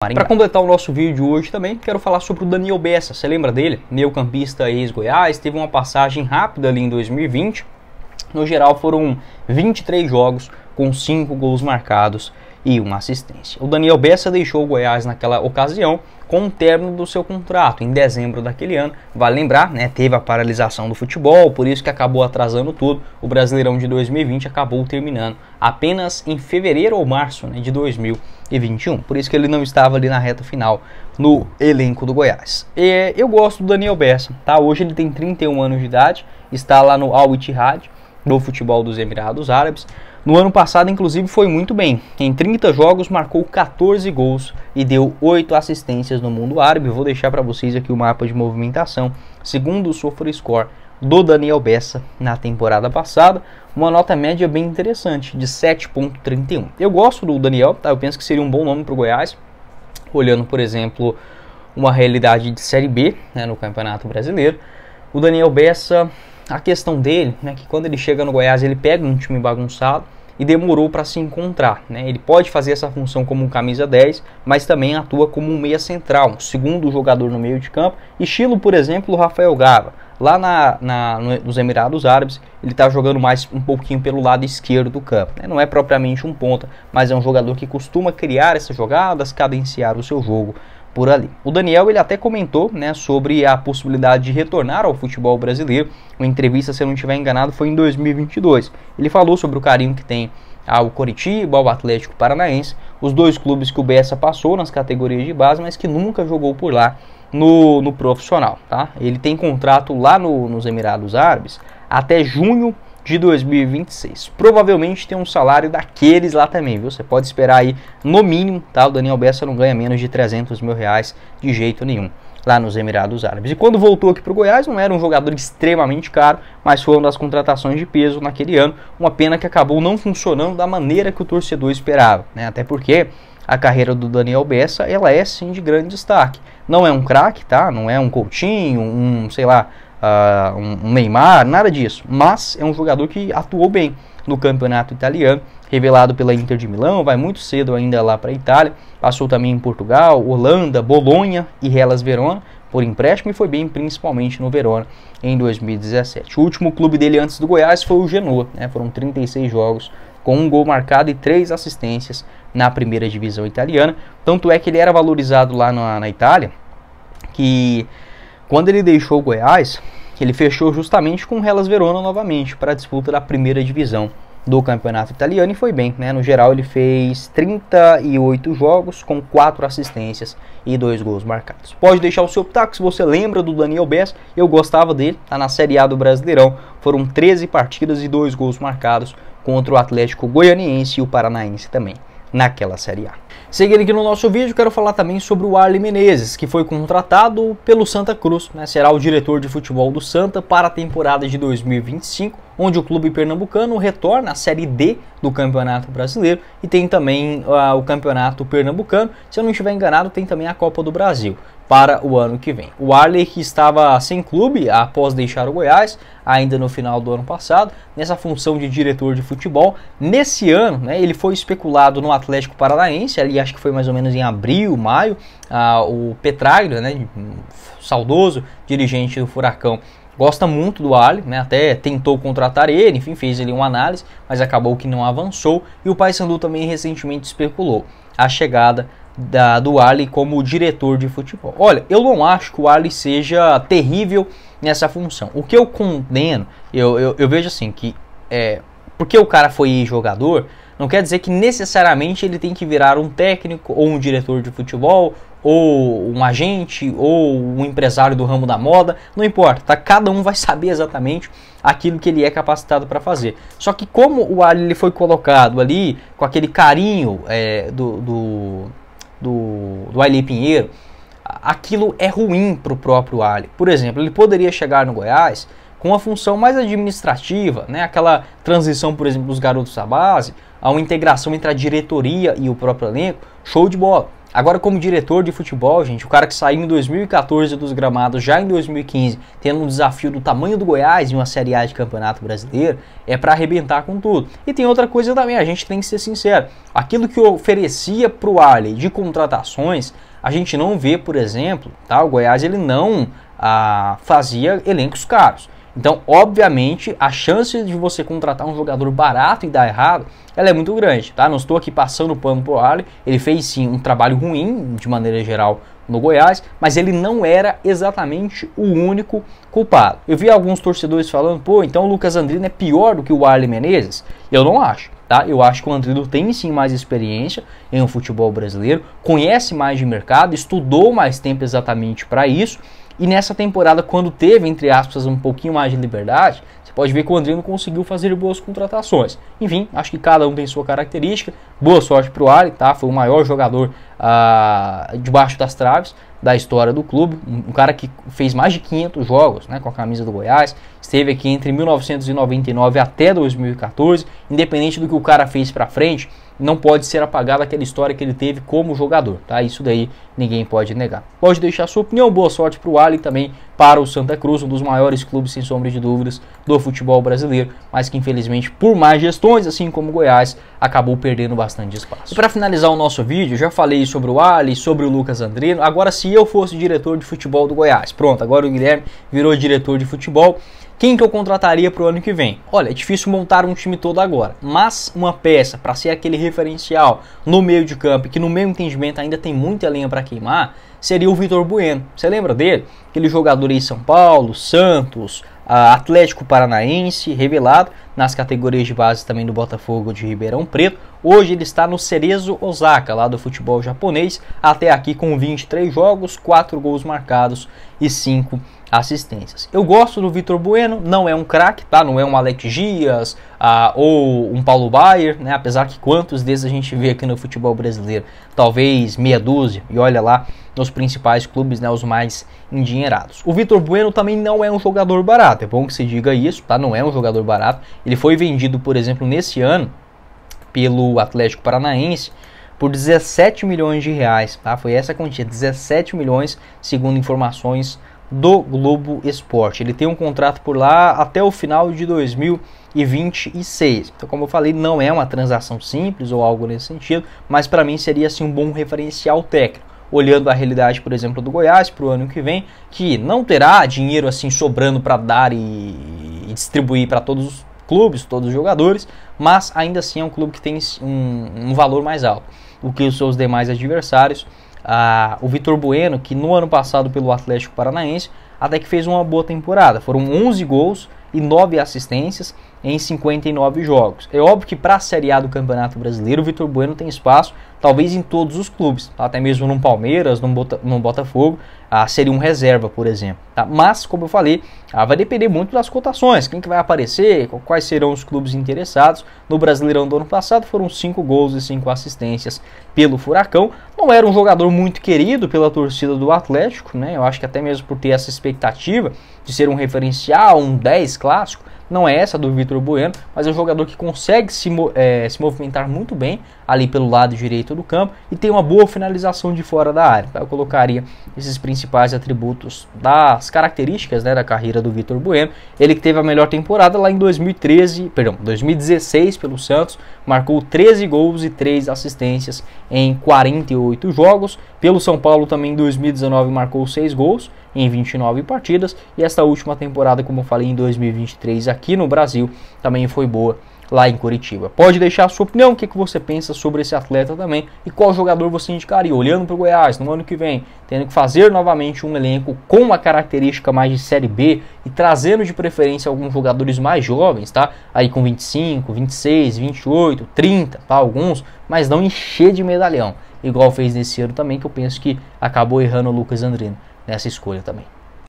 Para completar o nosso vídeo de hoje também, quero falar sobre o Daniel Bessa. Você lembra dele? Meio-campista ex-Goiás, teve uma passagem rápida ali em 2020. No geral foram 23 jogos com 5 gols marcados e uma assistência. O Daniel Bessa deixou o Goiás naquela ocasião com o término do seu contrato em dezembro daquele ano. Vale lembrar, né, teve a paralisação do futebol, por isso que acabou atrasando tudo. O Brasileirão de 2020 acabou terminando apenas em fevereiro ou março, né, de 2021. Por isso que ele não estava ali na reta final no elenco do Goiás. Eu gosto do Daniel Bessa, tá? Hoje ele tem 31 anos de idade, está lá no Al Ittihad, no futebol dos Emirados Árabes. No ano passado, inclusive, foi muito bem. Em 30 jogos, marcou 14 gols e deu 8 assistências no mundo árabe. Eu vou deixar para vocês aqui o mapa de movimentação, segundo o SofaScore, do Daniel Bessa na temporada passada. Uma nota média bem interessante, de 7,31. Eu gosto do Daniel, tá? Eu penso que seria um bom nome para o Goiás. Olhando, por exemplo, uma realidade de Série B, né, no Campeonato Brasileiro. O Daniel Bessa... A questão dele, né, que quando ele chega no Goiás, ele pega um time bagunçado e demorou para se encontrar, né? Ele pode fazer essa função como um camisa 10, mas também atua como um meia central, um segundo jogador no meio de campo, estilo, por exemplo, o Rafael Gava. Lá nos Emirados Árabes, ele está jogando mais um pouquinho pelo lado esquerdo do campo, né? Não é propriamente um ponta, mas é um jogador que costuma criar essas jogadas, cadenciar o seu jogo por ali. O Daniel, ele até comentou, né, sobre a possibilidade de retornar ao futebol brasileiro. Uma entrevista, se eu não estiver enganado, foi em 2022. Ele falou sobre o carinho que tem ao Coritiba, ao Atlético Paranaense, os dois clubes que o Bessa passou nas categorias de base, mas que nunca jogou por lá no profissional, tá? Ele tem contrato lá nos Emirados Árabes até junho de 2026. Provavelmente tem um salário daqueles lá também, viu? Você pode esperar aí no mínimo, tá? O Daniel Bessa não ganha menos de 300 mil reais de jeito nenhum lá nos Emirados Árabes. E quando voltou aqui para o Goiás, não era um jogador extremamente caro, mas foi uma das contratações de peso naquele ano. Uma pena que acabou não funcionando da maneira que o torcedor esperava, né? Até porque a carreira do Daniel Bessa, ela é sim de grande destaque. Não é um craque, tá? Não é um Coutinho, sei lá, um Neymar, nada disso, mas é um jogador que atuou bem no campeonato italiano, revelado pela Inter de Milão, vai muito cedo ainda lá para a Itália, passou também em Portugal, Holanda, Bolonha e Hellas Verona por empréstimo e foi bem principalmente no Verona em 2017. O último clube dele antes do Goiás foi o Genoa, né? Foram 36 jogos com 1 gol marcado e 3 assistências na primeira divisão italiana, tanto é que ele era valorizado lá na Itália, que quando ele deixou o Goiás, ele fechou justamente com o Hellas Verona novamente para a disputa da primeira divisão do campeonato italiano e foi bem, né? No geral ele fez 38 jogos com 4 assistências e 2 gols marcados. Pode deixar o seu pitaco se você lembra do Daniel Bessa. Eu gostava dele, tá na Série A do Brasileirão. Foram 13 partidas e 2 gols marcados contra o Atlético Goianiense e o Paranaense também naquela Série A. Seguindo aqui no nosso vídeo, quero falar também sobre o Warley Menezes, que foi contratado pelo Santa Cruz, né? Será o diretor de futebol do Santa para a temporada de 2025, onde o clube pernambucano retorna à Série D do Campeonato Brasileiro e tem também o Campeonato Pernambucano. Se eu não estiver enganado, tem também a Copa do Brasil para o ano que vem. O Warley, que estava sem clube após deixar o Goiás, ainda no final do ano passado, nessa função de diretor de futebol. Nesse ano, né, ele foi especulado no Atlético Paranaense, ali acho que foi mais ou menos em abril, maio. O Petraglia, né, saudoso dirigente do Furacão, gosta muito do Warley, né? Até tentou contratar ele, enfim, fez ali uma análise, mas acabou que não avançou. E o Paysandu também recentemente especulou a chegada do Warley como diretor de futebol. Olha, eu não acho que o Warley seja terrível nessa função. O que eu condeno, eu vejo assim, que porque o cara foi jogador, não quer dizer que necessariamente ele tem que virar um técnico, ou um diretor de futebol, ou um agente, ou um empresário do ramo da moda, não importa, tá? Cada um vai saber exatamente aquilo que ele é capacitado para fazer. Só que como o Warley ele foi colocado ali, com aquele carinho do Ailey Pinheiro, aquilo é ruim para o próprio Warley. Por exemplo, ele poderia chegar no Goiás com uma função mais administrativa, né? Aquela transição, por exemplo, dos garotos da base, a uma integração entre a diretoria e o próprio elenco, show de bola. Agora, como diretor de futebol, gente, o cara que saiu em 2014 dos gramados, já em 2015, tendo um desafio do tamanho do Goiás em uma Série A de Campeonato Brasileiro, é para arrebentar com tudo. E tem outra coisa também, a gente tem que ser sincero, aquilo que oferecia para o Arley de contratações, a gente não vê, por exemplo, tá? O Goiás ele não fazia elencos caros. Então, obviamente, a chance de você contratar um jogador barato e dar errado, ela é muito grande, tá? Não estou aqui passando pano pro Arley, ele fez sim um trabalho ruim, de maneira geral, no Goiás, mas ele não era exatamente o único culpado. Eu vi alguns torcedores falando, pô, então o Lucas Andrino é pior do que o Arley Menezes? Eu não acho, tá? Eu acho que o Andrino tem sim mais experiência em um futebol brasileiro, conhece mais de mercado, estudou mais tempo exatamente para isso. E nessa temporada, quando teve, entre aspas, um pouquinho mais de liberdade, você pode ver que o Andrino conseguiu fazer boas contratações. Enfim, acho que cada um tem sua característica. Boa sorte para o Arley, tá? Foi o maior jogador debaixo das traves da história do clube. Um cara que fez mais de 500 jogos, né, com a camisa do Goiás. Esteve aqui entre 1999 até 2014. Independente do que o cara fez para frente, não pode ser apagada aquela história que ele teve como jogador, tá? Isso daí ninguém pode negar. Pode deixar sua opinião, boa sorte para o Arley também, para o Santa Cruz, um dos maiores clubes, sem sombra de dúvidas, do futebol brasileiro, mas que infelizmente, por mais gestões, assim como o Goiás, acabou perdendo bastante espaço. E para finalizar o nosso vídeo, já falei sobre o Arley, sobre o Lucas Andrino. Agora, se eu fosse diretor de futebol do Goiás, pronto, agora o Guilherme virou diretor de futebol, quem que eu contrataria para o ano que vem? Olha, é difícil montar um time todo agora, mas uma peça para ser aquele referencial no meio de campo, que no meu entendimento ainda tem muita lenha para queimar, seria o Vitor Bueno. Você lembra dele? Aquele jogador aí em São Paulo, Santos, Atlético Paranaense, revelado nas categorias de base também do Botafogo de Ribeirão Preto. Hoje ele está no Cerezo Osaka, lá do futebol japonês, até aqui com 23 jogos, 4 gols marcados e 5 assistências. Eu gosto do Vitor Bueno, não é um craque, tá? Não é um Alex Dias ou um Paulo Baier, né? Apesar que quantos desses a gente vê aqui no futebol brasileiro, talvez meia dúzia, e olha lá nos principais clubes, né, os mais endinheirados. O Vitor Bueno também não é um jogador barato, é bom que se diga isso, tá? Não é um jogador barato. Ele foi vendido, por exemplo, nesse ano pelo Atlético Paranaense por 17 milhões de reais, tá? Foi essa quantia, 17 milhões, segundo informações do Globo Esporte. Ele tem um contrato por lá até o final de 2026. Então, como eu falei, não é uma transação simples ou algo nesse sentido, mas para mim seria assim um bom referencial técnico. Olhando a realidade, por exemplo, do Goiás para o ano que vem, que não terá dinheiro assim sobrando para dar e distribuir para todos os clubes, todos os jogadores, mas ainda assim é um clube que tem um valor mais alto do que os seus demais adversários. O Vitor Bueno, que no ano passado pelo Atlético Paranaense até que fez uma boa temporada, foram 11 gols e 9 assistências em 59 jogos. É óbvio que para a Série A do Campeonato Brasileiro o Vitor Bueno tem espaço talvez em todos os clubes, tá? Até mesmo no Palmeiras, no Botafogo, seria um reserva, por exemplo, tá? Mas, como eu falei, vai depender muito das cotações, quem que vai aparecer, quais serão os clubes interessados. No Brasileirão do ano passado foram 5 gols e 5 assistências pelo Furacão. Não era um jogador muito querido pela torcida do Atlético, né? Eu acho que até mesmo por ter essa expectativa de ser um referencial, um 10 clássico, não é essa do Vitor Bueno, mas é um jogador que consegue se movimentar muito bem ali pelo lado direito do campo e tem uma boa finalização de fora da área. Eu colocaria esses principais atributos das características, né, da carreira do Vitor Bueno. Ele que teve a melhor temporada lá em 2016 pelo Santos, marcou 13 gols e 3 assistências em 48 jogos. Pelo São Paulo também em 2019 marcou 6 gols em 29 partidas, e esta última temporada, como eu falei, em 2023 aqui no Brasil, também foi boa lá em Curitiba. Pode deixar a sua opinião, o que você pensa sobre esse atleta também, e qual jogador você indicaria, olhando para o Goiás no ano que vem, tendo que fazer novamente um elenco com uma característica mais de Série B, e trazendo de preferência alguns jogadores mais jovens, tá? Aí com 25, 26, 28, 30, tá? Alguns, mas não encher de medalhão, igual fez nesse ano também, que eu penso que acabou errando o Lucas Andrino nessa escolha também.